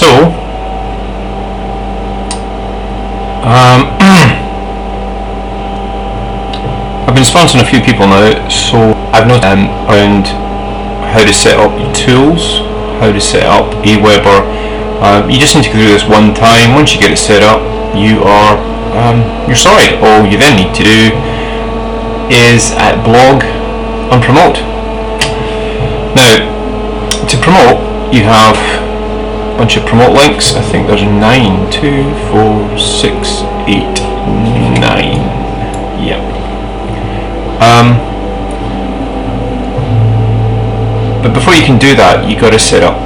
So, I've been sponsoring a few people now, so I've noticed around how to set up your tools, how to set up aweber. You just need to go through this one time. Once you get it set up, you're sorted. All you then need to do is blog and promote. Now, to promote, you have a bunch of promote links. I think there's 9, 2, 4, 6, 8, 9. Yep. But before you can do that, you got to set up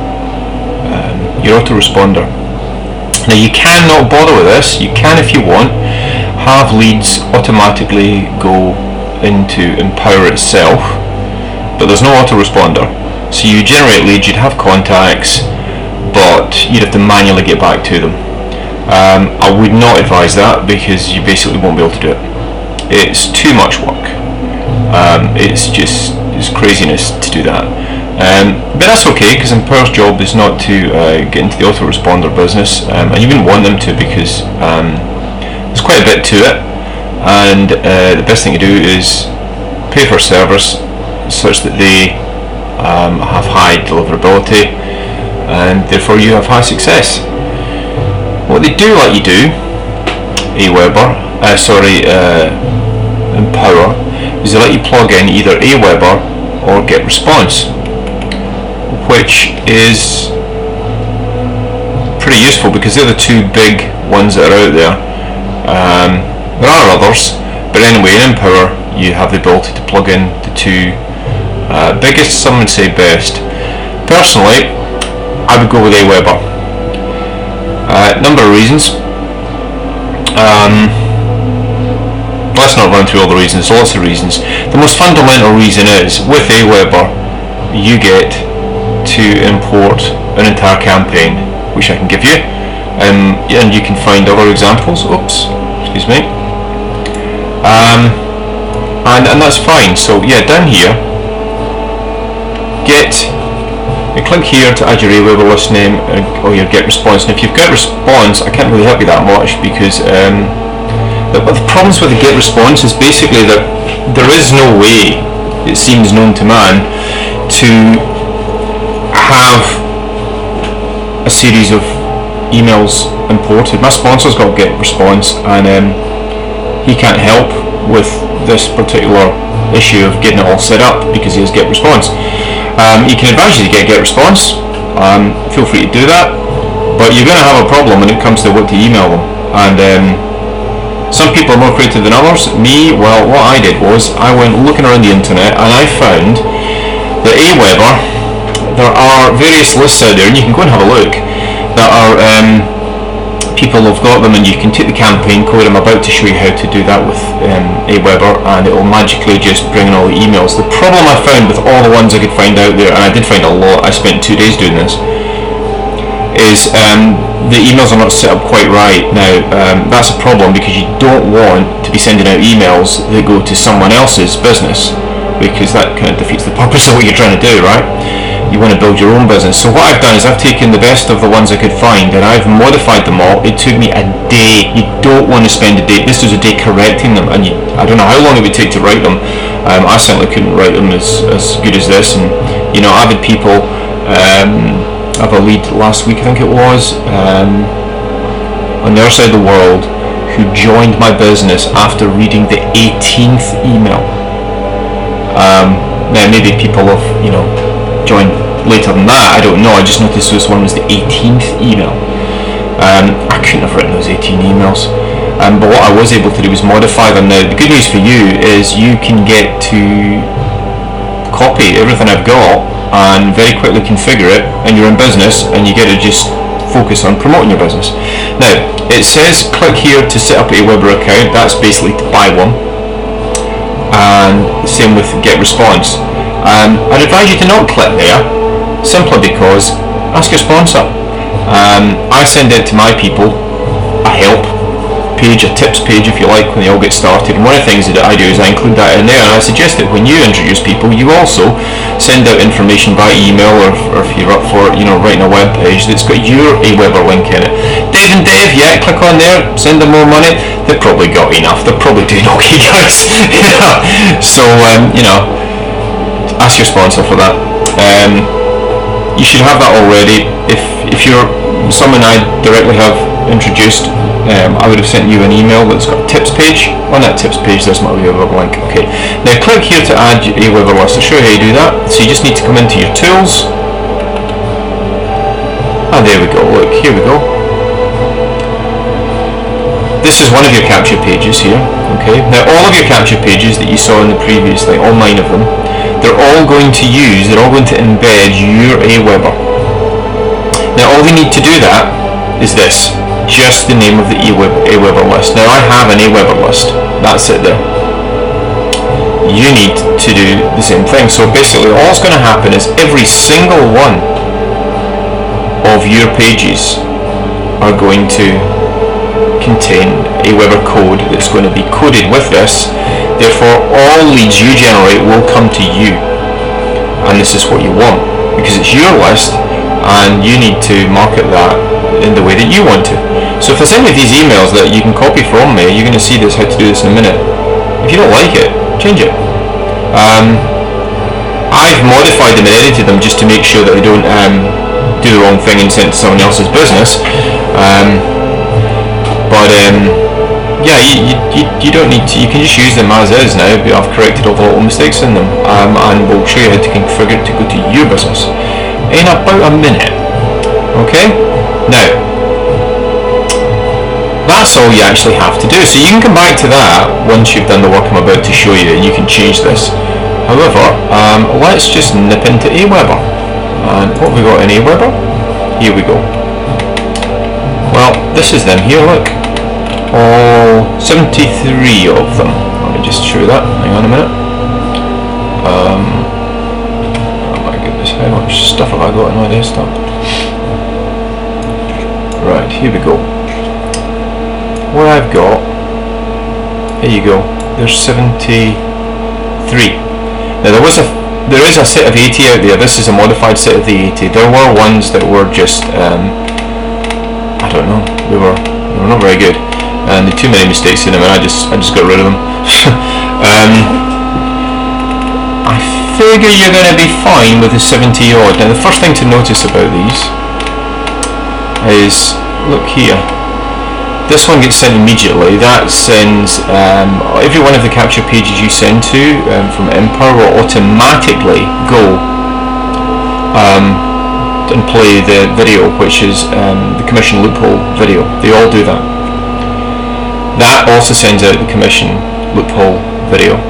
your autoresponder. Now, you cannot bother with this. You can, if you want, have leads automatically go into Empower itself, but there's no autoresponder. So you generate leads, you'd have contacts, but you'd have to manually get back to them. I would not advise that, because you basically won't be able to do it. It's too much work. It's craziness to do that. But that's okay, because Empower's job is not to get into the autoresponder business, and you wouldn't want them to, because there's quite a bit to it, and the best thing to do is pay for a service such that they have high deliverability, and therefore you have high success. What they do let you do, Empower, is they let you plug in either aweber or GetResponse, which is pretty useful because they're the two big ones that are out there. There are others, but anyway, in Empower you have the ability to plug in the two biggest, some would say best. Personally, I would go with aweber. Number of reasons. Let's not run through all the reasons, lots of reasons. The most fundamental reason is, with aweber, you get to import an entire campaign, which I can give you, and you can find other examples. Oops, excuse me. And that's fine. So yeah, down here, click here to add your aweber list name or your GetResponse. And if you've got response, I can't really help you that much, because the problems with the GetResponse is basically that there is no way, it seems known to man, to have a series of emails imported. My sponsor's got GetResponse, and he can't help with this particular issue of getting it all set up because he has GetResponse. You can advise you to get GetResponse. Feel free to do that, but you're going to have a problem when it comes to what to email them. And some people are more creative than others. Me, well, what I did was I went looking around the internet, and I found that aweber, there are various lists out there, and you can go and have a look, that are people have got them, and you can take the campaign code. I'm about to show you how to do that with aweber, and it will magically just bring in all the emails. The problem I found with all the ones I could find out there, and I did find a lot, I spent 2 days doing this, is the emails are not set up quite right. Now, that's a problem, because you don't want to be sending out emails that go to someone else's business, because that kind of defeats the purpose of what you're trying to do, right? You want to build your own business. So what I've done is I've taken the best of the ones I could find, and I've modified them all. It took me a day. You don't want to spend a day. This was a day correcting them, and I don't know how long it would take to write them. I certainly couldn't write them as good as this. And I've had people. I have a lead last week, I think it was, on the other side of the world, who joined my business after reading the 18th email. Now maybe people have joined later than that, I don't know. I just noticed this one was the 18th email. I couldn't have written those 18 emails, but what I was able to do was modify them. Now, the good news for you is you can get to copy everything I've got and very quickly configure it, and you're in business, and you get to just focus on promoting your business. Now, it says click here to set up a aweber account. That's basically to buy one, and same with GetResponse. I'd advise you to not click there, simply because ask your sponsor. I send it to my people. I help page, a tips page if you like, when they all get started. And one of the things that I do is I include that in there, and I suggest that when you introduce people, you also send out information by email, or if you're up for it, writing a web page that's got your aweber link in it. Dave and Dave, yeah, click on there, send them more money. They've probably got enough. They're probably doing okay, guys. So ask your sponsor for that. You should have that already. If you're someone I directly have introduced, I would have sent you an email that's got a tips page. On that tips page there's my aweber link. Okay, now click here to add a aweber list. I'll show you how you do that. So you just need to come into your tools, and there we go. Look, here we go. This is one of your capture pages here. Okay, now all of your capture pages that you saw in the previous, like all 9 of them, they're all going to embed your aweber. Now all we need to do that is this, just the name of the aweber list. Now I have an aweber list, that's it there. You need to do the same thing. So basically all's going to happen is every single one of your pages are going to contain aweber code that's going to be coded with this. Therefore all leads you generate will come to you, and this is what you want because it's your list, and you need to market that in the way that you want to. So if there's any of these emails that you can copy from me, you're going to see how to do this in a minute. If you don't like it, change it. I've modified them and edited them just to make sure that they don't do the wrong thing and send to someone else's business. Yeah, you don't need to. You can just use them as is now. But I've corrected all the little mistakes in them, and we'll show you how to configure it to go to your business in about a minute. Okay, now that's all you actually have to do. So you can come back to that once you've done the work I'm about to show you, and you can change this. However, let's just nip into aweber. And what have we got in aweber? Here we go. Well, this is them here, look. All 73 of them. Let me just show you that. Hang on a minute. Oh my goodness, how much stuff have I got on my desktop? Right, here we go. What I've got, here you go. There's 73. Now there is a set of 80 out there. This is a modified set of the 80. There were ones that were just I don't know. They were not very good, and there were too many mistakes in them, and I just got rid of them. I figure you're going to be fine with the 70 odd. Now the first thing to notice about these is, look here, this one gets sent immediately. That sends every one of the capture pages you send to from Empire will automatically go and play the video, which is the commission loophole video. They all do that. That also sends out the commission loophole video.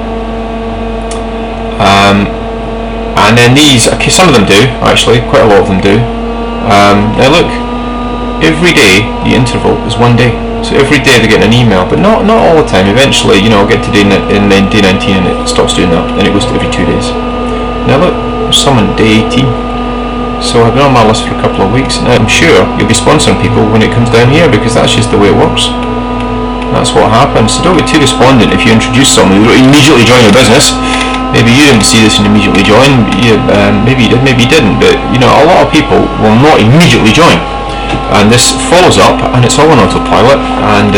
And then these, okay, some of them do actually, quite a lot of them do. Now look, every day the interval is 1 day. So every day they're getting an email, but not all the time. Eventually, I'll get to day 19 and it stops doing that, and it goes to every 2 days. Now look, there's some on day 18. So I've been on my list for a couple of weeks, and I'm sure you'll be sponsoring people when it comes down here, because that's just the way it works. That's what happens. So don't get too despondent if you introduce someone who immediately join your business. Maybe you didn't see this and immediately join. Maybe you did, maybe you didn't. But a lot of people will not immediately join. And this follows up, and it's all on autopilot. And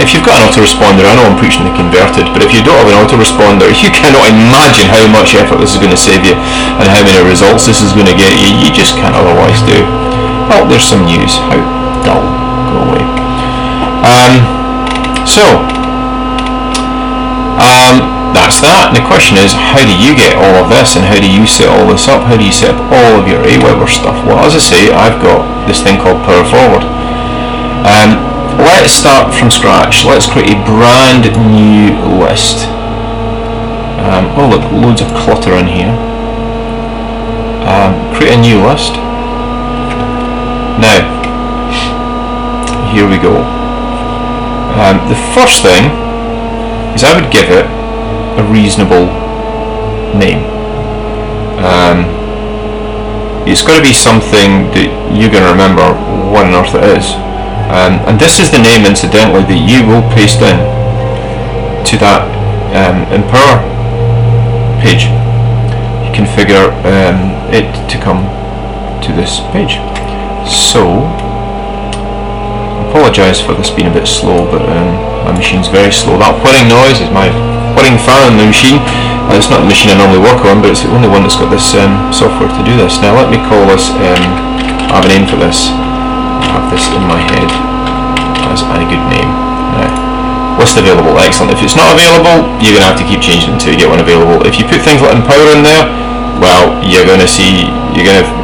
if you've got an autoresponder, I know I'm preaching the converted, but if you don't have an autoresponder, you cannot imagine how much effort this is going to save you and how many results this is going to get you. You just can't otherwise do. Oh, there's some news. How dull. Go away. That's that. And the question is, how do you get all of this, and how do you set all this up? How do you set up all of your aweber stuff? Well, as I say, I've got this thing called Power Forward. Let's start from scratch. Let's create a brand new list. Oh look, loads of clutter in here. Create a new list. Now, here we go. The first thing is I would give it a reasonable name. It's got to be something that you're going to remember what on earth it is. And this is the name, incidentally, that you will paste in to that Empower page. You configure it to come to this page. So, I apologise for this being a bit slow, but my machine's very slow. That whirring noise is my whirring fan on the machine. It's not the machine I normally work on, but it's the only one that's got this software to do this. Now let me call this, I have a name for this. I have this in my head as a good name. Now, list available, excellent. If it's not available, you're going to have to keep changing until you get one available. If you put things like Empower in there, well, you're going to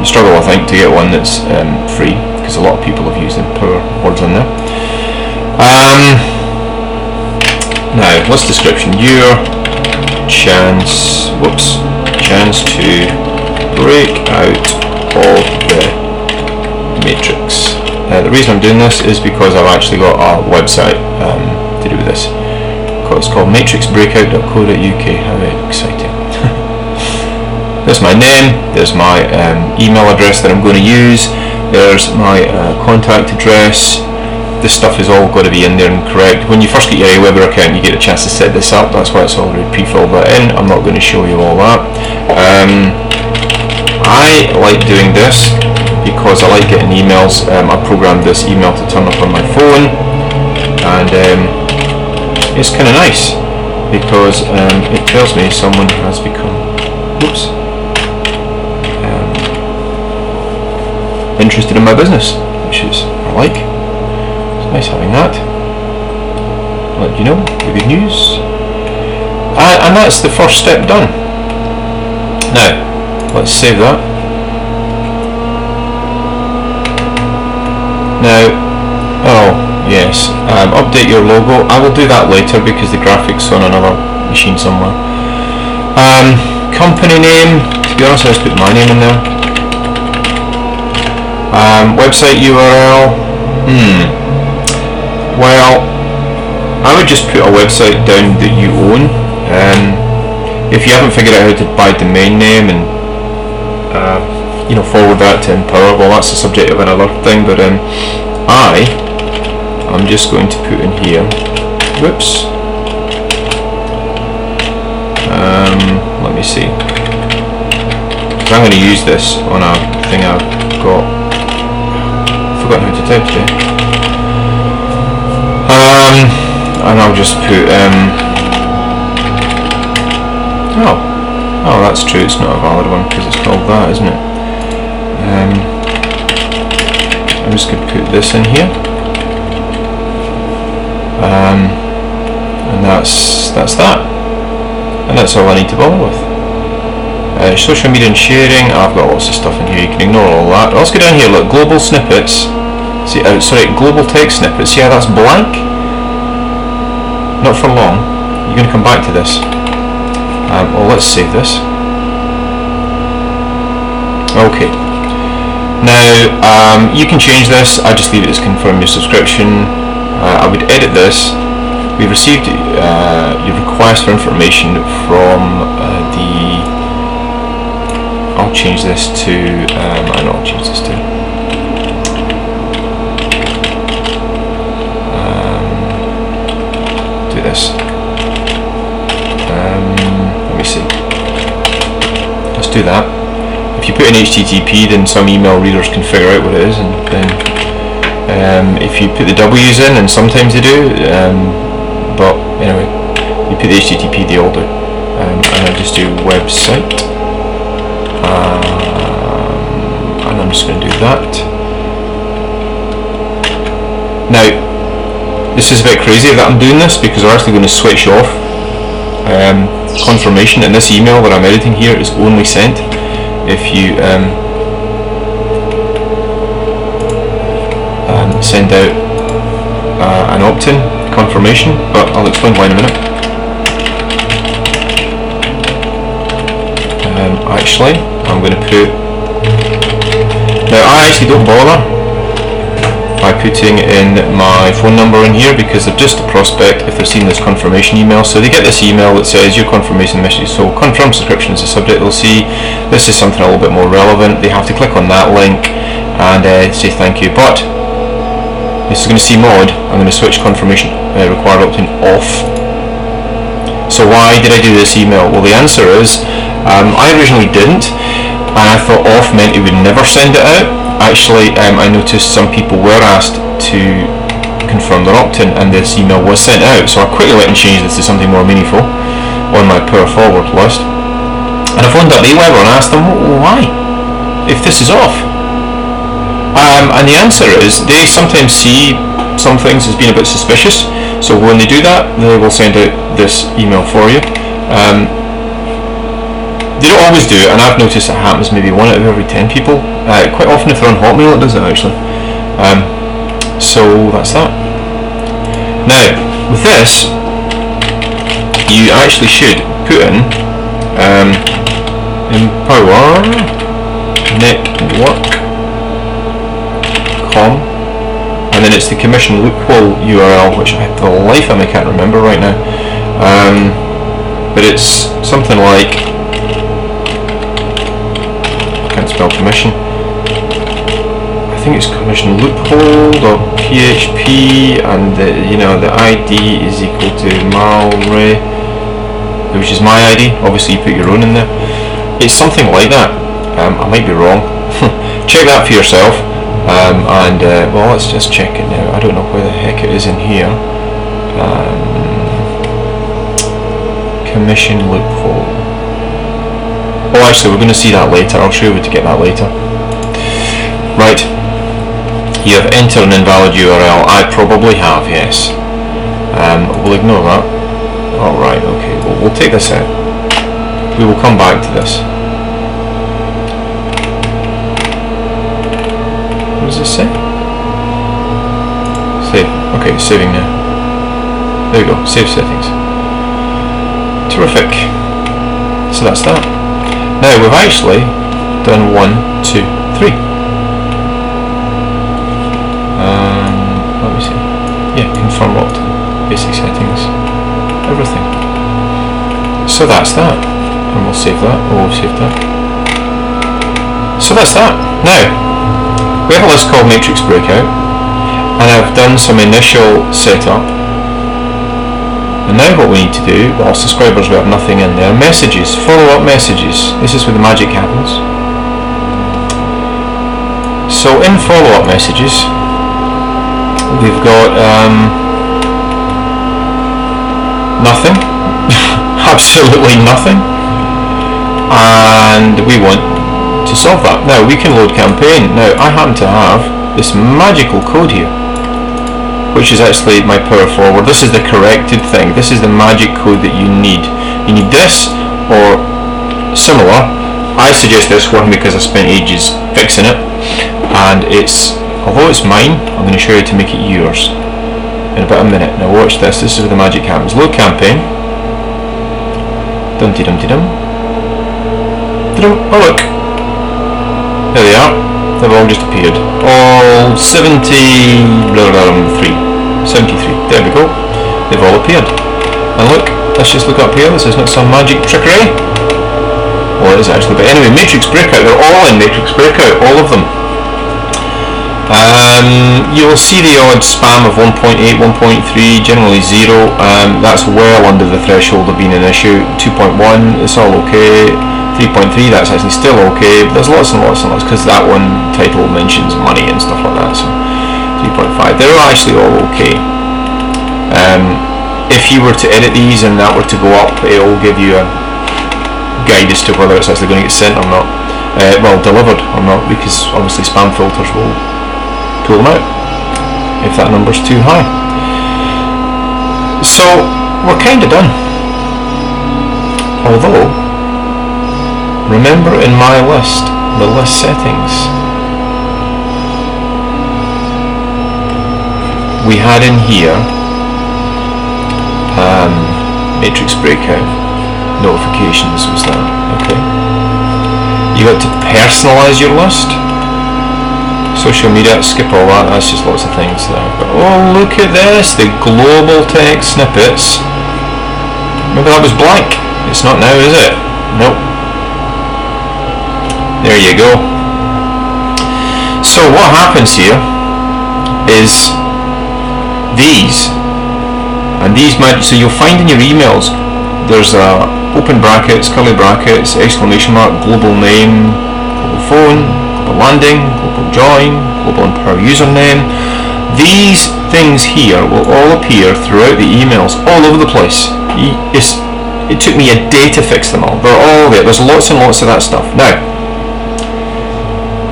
struggle, I think, to get one that's free, because a lot of people have used Empower words in there. Now, list description, your chance to break out of the matrix. The reason I'm doing this is because I've actually got a website to do with this. It's called matrixbreakout.co.uk. How exciting. There's my name, there's my email address that I'm going to use, there's my contact address. This stuff is all got to be in there and correct. When you first get your aweber account, you get a chance to set this up. That's why it's already pre-filled that in. I'm not going to show you all that. I like doing this because I like getting emails. I programmed this email to turn up on my phone, and it's kind of nice because it tells me someone has become interested in my business, which is I like. Nice having that. Let you know the good news, and that's the first step done. Now let's save that. Now, oh yes, update your logo. I will do that later because the graphics on another machine somewhere. Company name. To be honest, I just put my name in there. Website URL. Well, I would just put a website down that you own. If you haven't figured out how to buy domain name and forward that to Empower, well, that's the subject of another thing. But I'm just going to put in here. Whoops. Let me see. I'm going to use this on a thing I've got. I've forgotten how to type today. And I'll just put oh that's true, it's not a valid one because it's called that, isn't it? I'm just going to put this in here, and that's that, and that's all I need to bother with. Social media and sharing, I've got lots of stuff in here, you can ignore all that. Let's go down here, look, global snippets. See, global text snippets. Yeah, that's blank. Not for long. You're going to come back to this. Well, let's save this. Okay. Now, you can change this. I just leave it as confirm your subscription. I would edit this. We received your request for information from the. I'll change this to. I know I'll change this to. This. Let me see. Let's do that. If you put in HTTP, then some email readers can figure out what it is, and then if you put the W's in, and sometimes they do, but anyway, you put the HTTP, they all do. And I just do website, and I'm just going to do that. Now. This is a bit crazy that I'm doing this because we're actually going to switch off confirmation, and this email that I'm editing here is only sent if you send out an opt-in confirmation, but I'll explain why in a minute. Actually, I'm going to put. Now, I actually don't bother by putting in my phone number in here because they're just a prospect if they're seeing this confirmation email. So they get this email that says your confirmation message, so confirm subscription is the subject. They'll see this is something a little bit more relevant. They have to click on that link and say thank you. But this is going to see mod, I'm going to switch confirmation required opt-in off. So why did I do this email? Well, the answer is I originally didn't, and I thought off meant it would never send it out. Actually, I noticed some people were asked to confirm their opt-in, and this email was sent out. So I quickly went and changed this to something more meaningful on my power forward list. And I phoned up aweber and asked them, well, why, if this is off? And the answer is they sometimes see some things as being a bit suspicious, so when they do that, they will send out this email for you. They don't always do it, and I've noticed it happens maybe 1 out of every 10 people. Quite often if they're on Hotmail it does it actually. So that's that. Now, with this, you actually should put in empower network.com, and then it's the commission loophole URL, which for the life of me can't remember right now. But it's something like, I can't spell commission. I think it's commission loophole.php, and the ID is equal to malray, which is my ID. Obviously you put your own in there. It's something like that. I might be wrong. Check that for yourself. Well, let's just check it now. I don't know where the heck it is in here. Commission loophole. Oh, actually, we're going to see that later. I'll show you where to get that later. Right. You have entered an invalid URL. I probably have, yes. We'll ignore that. Alright, okay. Well, we'll take this out. We will come back to this. What does this say? Save. Okay, it's saving now. There we go. Save settings. Terrific. So that's that. Now we've actually done 1, 2, 3. Let me see. Yeah, confirm opt-in, basic settings, everything. So that's that. And we'll save that. Oh, we've saved that. So that's that. Now, we have a list called Matrix Breakout, and I've done some initial setup. And now what we need to do, well, subscribers, we have nothing in there. Messages, follow-up messages. This is where the magic happens. So in follow-up messages, we've got nothing, absolutely nothing, and we want to solve that. Now we can load campaign. Now I happen to have this magical code here, which is actually my power forward. This is the corrected thing. This is the magic code that you need. You need this or similar. I suggest this one because I spent ages fixing it, and although it's mine, I'm going to show you how to make it yours in about a minute. Now watch this. This is where the magic happens. Load campaign. Dumpty dumpty dum. Oh look. There they are. They've all just appeared. All 73. There we go. They've all appeared. And look, let's just look up here. This is not some magic trickery. Well, it is actually. But anyway, Matrix Breakout. They're all in Matrix Breakout. All of them. You will see the odd spam of 1.8, 1.3, generally 0. That's well under the threshold of being an issue. 2.1, it's all okay. 3.3, that's actually still okay. But there's lots and lots and lots, because that one title mentions money and stuff like that. So 3.5, they're actually all okay. If you were to edit these and that were to go up, it will give you a guide as to whether it's actually going to get sent or not. Well, delivered or not, because obviously spam filters will pull them out if that number's too high. So we're kind of done. Although, remember in my list, the list settings, we had in here Matrix Breakout notifications was that, okay. You got to personalize your list. Social media, skip all that, that's just lots of things there. But oh, look at this, the global text snippets. Remember that was blank. It's not now, is it? Nope. There you go. So what happens here is these, and these so you'll find in your emails there's a open brackets, curly brackets, exclamation mark, global name, global phone, global landing, global join, global Empower username. These things here will all appear throughout the emails all over the place. It took me a day to fix them all. They're all there. There's lots and lots of that stuff. Now,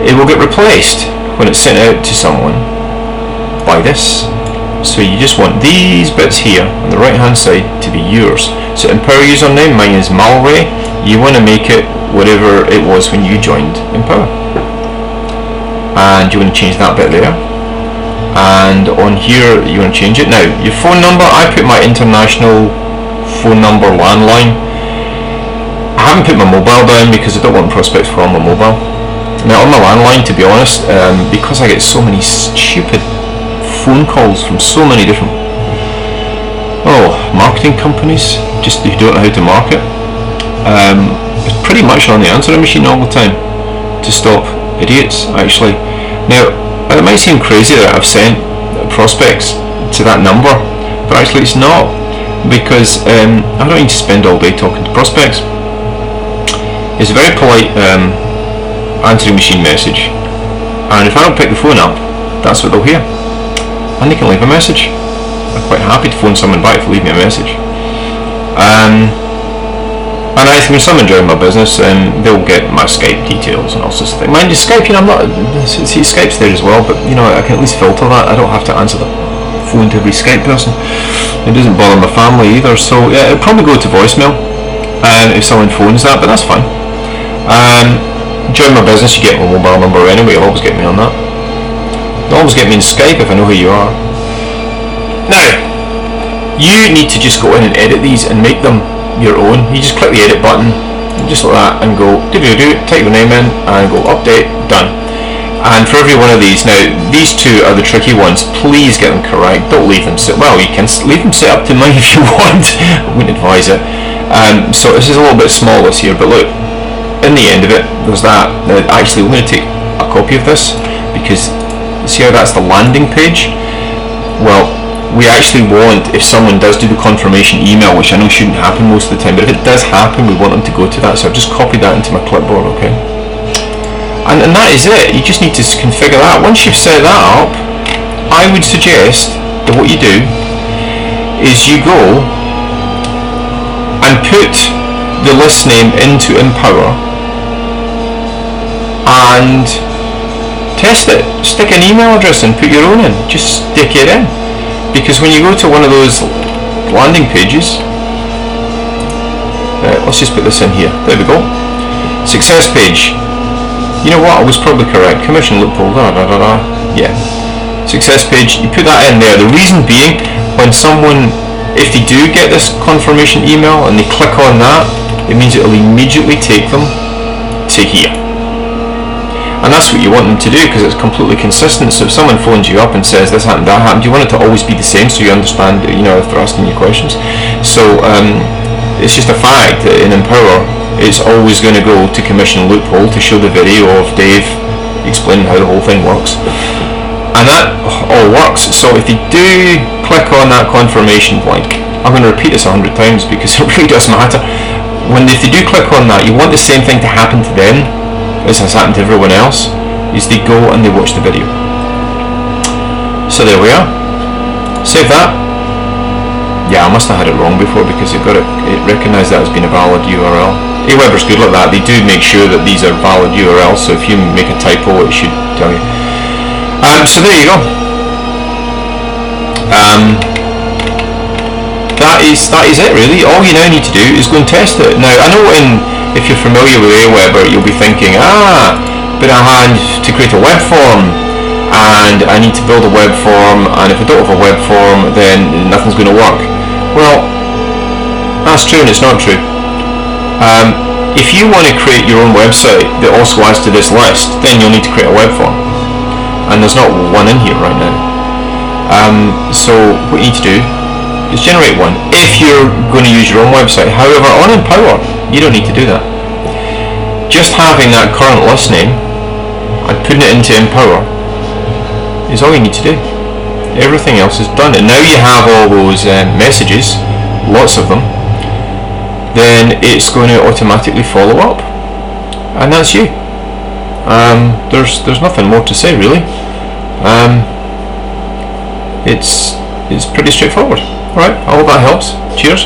it will get replaced when it's sent out to someone by this. So you just want these bits here on the right hand side to be yours. So Empower username, mine is Malray. You want to make it whatever it was when you joined Empower. And you want to change that bit there. And on here you want to change it. Now, your phone number, I put my international phone number landline. I haven't put my mobile down because I don't want prospects for on my mobile. Now on my landline, to be honest, because I get so many stupid phone calls from so many different marketing companies just who don't know how to market, it's pretty much on the answering machine all the time to stop idiots actually. Now it might seem crazy that I've sent prospects to that number, but actually it's not, because I don't need to spend all day talking to prospects. It's a very polite answering machine message, and if I don't pick the phone up, that's what they'll hear, and they can leave a message. I'm quite happy to phone someone back to leave me a message. And when someone joins my business, they'll get my Skype details and all sorts of things. Mind you, Skype, I'm not, see, Skype's there as well, but I can at least filter that. I don't have to answer the phone to every Skype person. It doesn't bother my family either, so yeah, it'll probably go to voicemail if someone phones that, but that's fine. Join my business, you get my mobile number anyway. You'll always get me on that. You'll always get me in Skype if I know who you are. Now, you need to just go in and edit these and make them your own. You just click the edit button, just like that, and go type your name in and go update, done. And for every one of these, now these two are the tricky ones. Please get them correct. Don't leave them set. Well, you can leave them set up to mine if you want. I wouldn't advise it. So this is a little bit small this here, but look, in the end of it, there's that. Now, actually, we're going to take a copy of this, because see how that's the landing page. Well, we actually want, if someone does do the confirmation email, which I know shouldn't happen most of the time, but if it does happen, we want them to go to that. So I've just copied that into my clipboard, okay? And that is it. You just need to configure that. Once you've set that up, I would suggest that what you do is you go and put the list name into Empower and test it. Stick an email address in, put your own in, just stick it in. Because when you go to one of those landing pages, let's just put this in here, there we go, success page. You know what, I was probably correct, commission loophole, yeah, success page, you put that in there. The reason being, when someone, if they do get this confirmation email and they click on that, it means it will immediately take them to here. And that's what you want them to do, because it's completely consistent. So if someone phones you up and says this happened, that happened, you want it to always be the same, so you understand, if they're asking you questions. So it's just a fact that in Empower, it's always going to go to commission loophole to show the video of Dave explaining how the whole thing works. And that all works. So if they do click on that confirmation blank, I'm going to repeat this 100 times because it really does matter. If they do click on that, you want the same thing to happen to them as has happened to everyone else, is they go and they watch the video. So there we are. Save that. Yeah, I must have had it wrong before because it recognised that as being a valid URL. Aweber's good like that. They do make sure that these are valid URLs, so if you make a typo, it should tell you. So there you go. That is it really. All you now need to do is go and test it. Now I know if you're familiar with Aweber, you'll be thinking, but I had to create a web form and I need to build a web form, and if I don't have a web form then nothing's going to work. Well, that's true and it's not true. If you want to create your own website that also adds to this list, then you'll need to create a web form, and there's not one in here right now. So what you need to do is generate one if you're going to use your own website. However, on Empower you don't need to do that. Just having that current list name and putting it into Empower is all you need to do. everything else is done. And now you have all those messages, lots of them, then it's going to automatically follow up, and that's you. There's nothing more to say really. It's pretty straightforward. Alright, I hope that helps. Cheers.